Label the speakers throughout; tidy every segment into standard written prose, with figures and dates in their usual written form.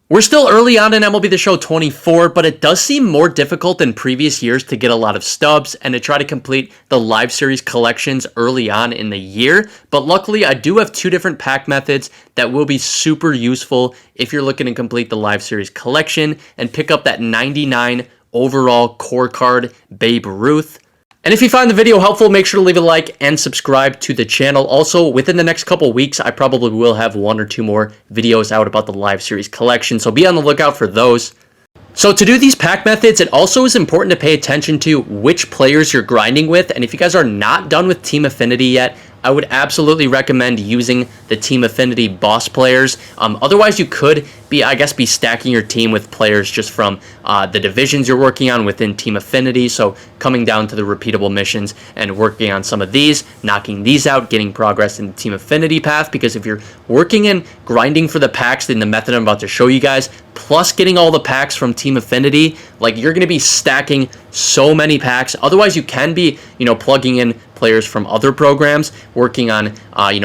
Speaker 1: We're still early on in MLB The Show 24, but it does seem more difficult than previous years to get a lot of stubs and to try to complete the live series collections early on in the year. But luckily, I do have two different pack methods that will be super useful if you're looking to complete the live series collection and pick up that 99 overall core card Babe Ruth. And if you find the video helpful, make sure to leave a like and subscribe to the channel. Also, within the next couple weeks, I probably will have one or two more videos out about the live series collection, so be on the lookout for those. So to do these pack methods, it also is important to pay attention to which players you're grinding with. And if you guys are not done with Team Affinity yet, I would absolutely recommend using the Team Affinity boss players. Otherwise, you could be stacking your team with players just from the divisions you're working on within Team Affinity. So coming down to the repeatable missions and working on some of these, knocking these out, getting progress in the Team Affinity path. Because if you're working and grinding for the packs in the method I'm about to show you guys, plus getting all the packs from Team Affinity, like you're going to be stacking so many packs. Otherwise, you can be, plugging in players from other programs, working on,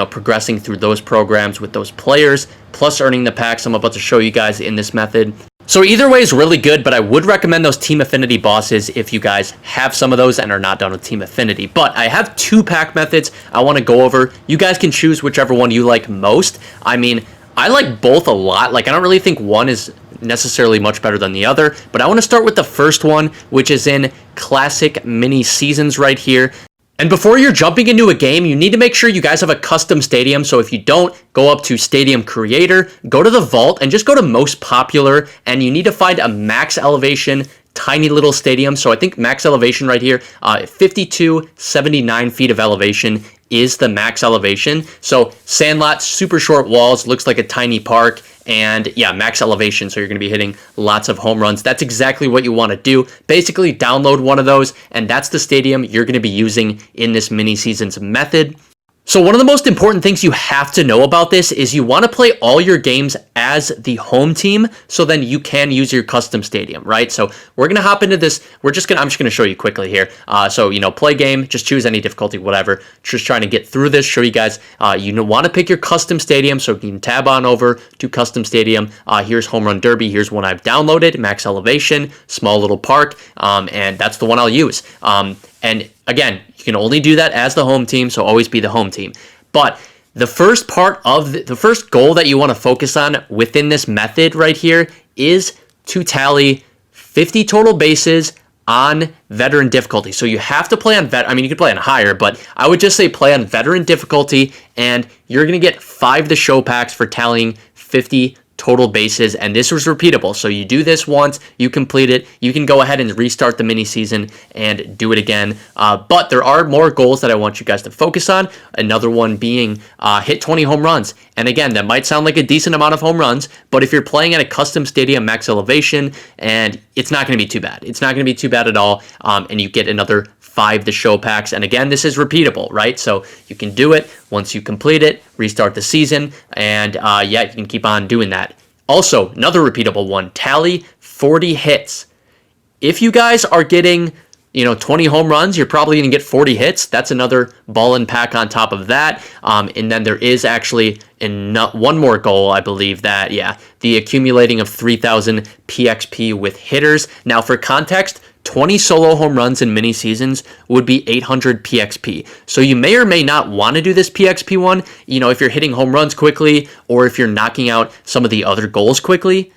Speaker 1: progressing through those programs with those players, plus earning the packs I'm about to show you guys in this method. So either way is really good, but I would recommend those Team Affinity bosses if you guys have some of those and are not done with Team Affinity. But I have two pack methods I want to go over. You guys can choose whichever one you like most. I mean, I like both a lot. Like, I don't really think one is necessarily much better than the other, but I want to start with the first one, which is in Classic Mini Seasons right here. And before you're jumping into a game, you need to make sure you guys have a custom stadium. So if you don't, go up to Stadium Creator, go to the Vault, and just go to Most Popular, and you need to find a max elevation tiny little stadium. So I think max elevation right here, 5279 feet of elevation is the max elevation. So Sandlot, super short walls, looks like a tiny park, and yeah, max elevation. So you're going to be hitting lots of home runs. That's exactly what you want to do. Basically, download one of those, and that's the stadium you're going to be using in this mini seasons method. So one of the most important things you have to know about this is you want to play all your games as the home team, so then you can use your custom stadium, right? So we're going to hop into this. I'm just going to show you quickly here. Play game, just choose any difficulty, whatever. Just trying to get through this, show you guys, you want to pick your custom stadium, so you can tab on over to custom stadium. Here's Home Run Derby. Here's one I've downloaded, max elevation, small little park, and that's the one I'll use. And again, you can only do that as the home team, so always be the home team. But the first part of the first goal that you want to focus on within this method right here is to tally 50 total bases on veteran difficulty. So you have to play on you can play on higher, but I would just say play on veteran difficulty, and you're going to get 5 the show packs for tallying 50 total bases, and this was repeatable. So you do this once, you complete it, you can go ahead and restart the mini season and do it again. But there are more goals that I want you guys to focus on. Another one being hit 20 home runs. And again, that might sound like a decent amount of home runs, but if you're playing at a custom stadium max elevation, and it's not going to be too bad. It's not going to be too bad at all, and you get another 5 the show packs. And again, this is repeatable, right? So you can do it once you complete it, restart the season, and you can keep on doing that. Also, another repeatable one, tally 40 hits. If you guys are getting 20 home runs, you're probably going to get 40 hits. That's another ball-in pack on top of that. And then there is actually one more goal, I believe, that, the accumulating of 3,000 PXP with hitters. Now, for context, 20 solo home runs in mini seasons would be 800 PXP. So you may or may not want to do this PXP one, if you're hitting home runs quickly or if you're knocking out some of the other goals quickly.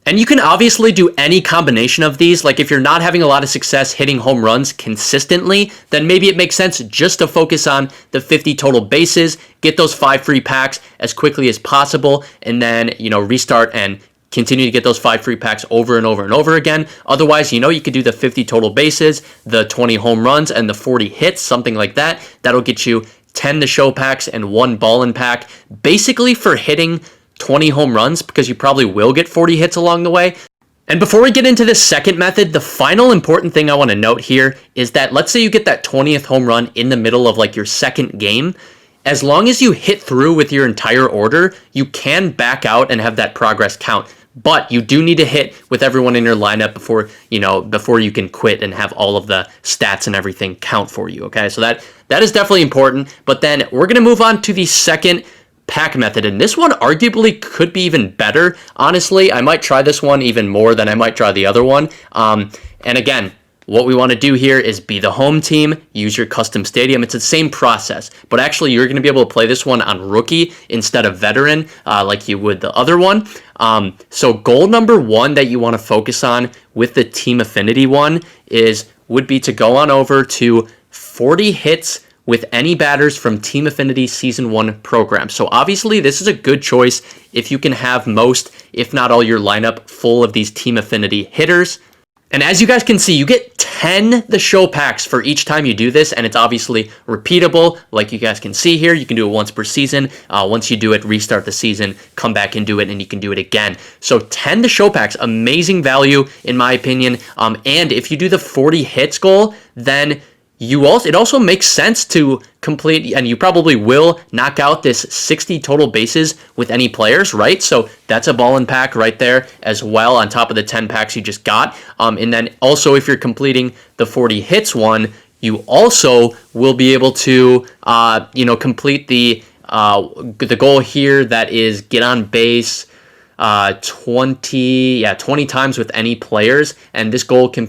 Speaker 1: And you can obviously do any combination of these. Like if you're not having a lot of success hitting home runs consistently, then maybe it makes sense just to focus on the 50 total bases, get those 5 free packs as quickly as possible, and then, restart and continue to get those 5 free packs over and over and over again. Otherwise, you could do the 50 total bases, the 20 home runs, and the 40 hits, something like that. That'll get you 10 the show packs and 1 ball-in pack, basically for hitting 20 home runs, because you probably will get 40 hits along the way. And before we get into this second method, the final important thing I want to note here is that let's say you get that 20th home run in the middle of like your second game. As long as you hit through with your entire order, you can back out and have that progress count. But you do need to hit with everyone in your lineup before you can quit and have all of the stats and everything count for you, okay? So that is definitely important. But then we're going to move on to the second pack method, and this one arguably could be even better. Honestly, I might try this one even more than I might try the other one. And again, what we want to do here is be the home team, use your custom stadium. It's the same process, but actually you're going to be able to play this one on rookie instead of veteran like you would the other one. So goal number one that you want to focus on with the Team Affinity one would be to go on over to 40 hits with any batters from Team Affinity Season 1 program. So obviously this is a good choice if you can have most, if not all, your lineup full of these Team Affinity hitters. And as you guys can see, you get 10 The Show packs for each time you do this, and it's obviously repeatable. Like you guys can see here, you can do it once per season. Once you do it, restart the season, come back and do it, and you can do it again. So 10 The Show packs, amazing value in my opinion. And if you do the 40 hits goal, then it also makes sense to complete, and you probably will knock out this 60 total bases with any players, right? So that's a ballin' pack right there as well on top of the 10 packs you just got. And then also if you're completing the 40 hits one, you also will be able to, complete the goal here that is get on base 20 times with any players, and this goal can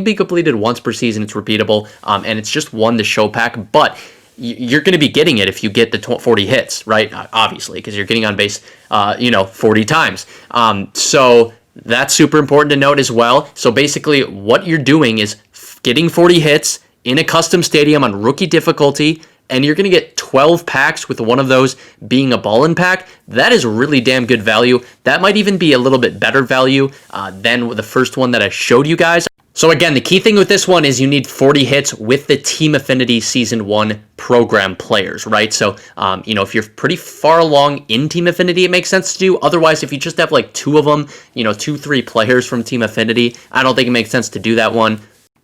Speaker 1: be completed once per season. It's repeatable, and it's just one The Show pack, but you're going to be getting it if you get the 40 hits, right? Obviously, because you're getting on base 40 times. So that's super important to note as well. So basically what you're doing is getting 40 hits in a custom stadium on rookie difficulty, and you're going to get 12 packs with one of those being a ballin' pack. That is really damn good value. That might even be a little bit better value than the first one that I showed you guys. So again, the key thing with this one is you need 40 hits with the Team Affinity Season 1 program players, right? So, if you're pretty far along in Team Affinity, it makes sense to do. Otherwise, if you just have like 2 of them, 2-3 players from Team Affinity, I don't think it makes sense to do that one.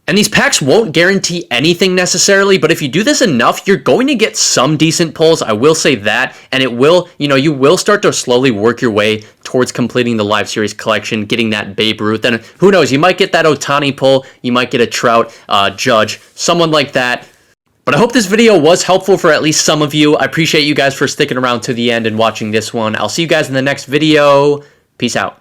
Speaker 1: And these packs won't guarantee anything necessarily, but if you do this enough, you're going to get some decent pulls. I will say that, and it will, you will start to slowly work your way towards completing the live series collection, getting that Babe Ruth. And who knows, you might get that Ohtani pull, you might get a Trout, Judge, someone like that. But I hope this video was helpful for at least some of you. I appreciate you guys for sticking around to the end and watching this one. I'll see you guys in the next video. Peace out.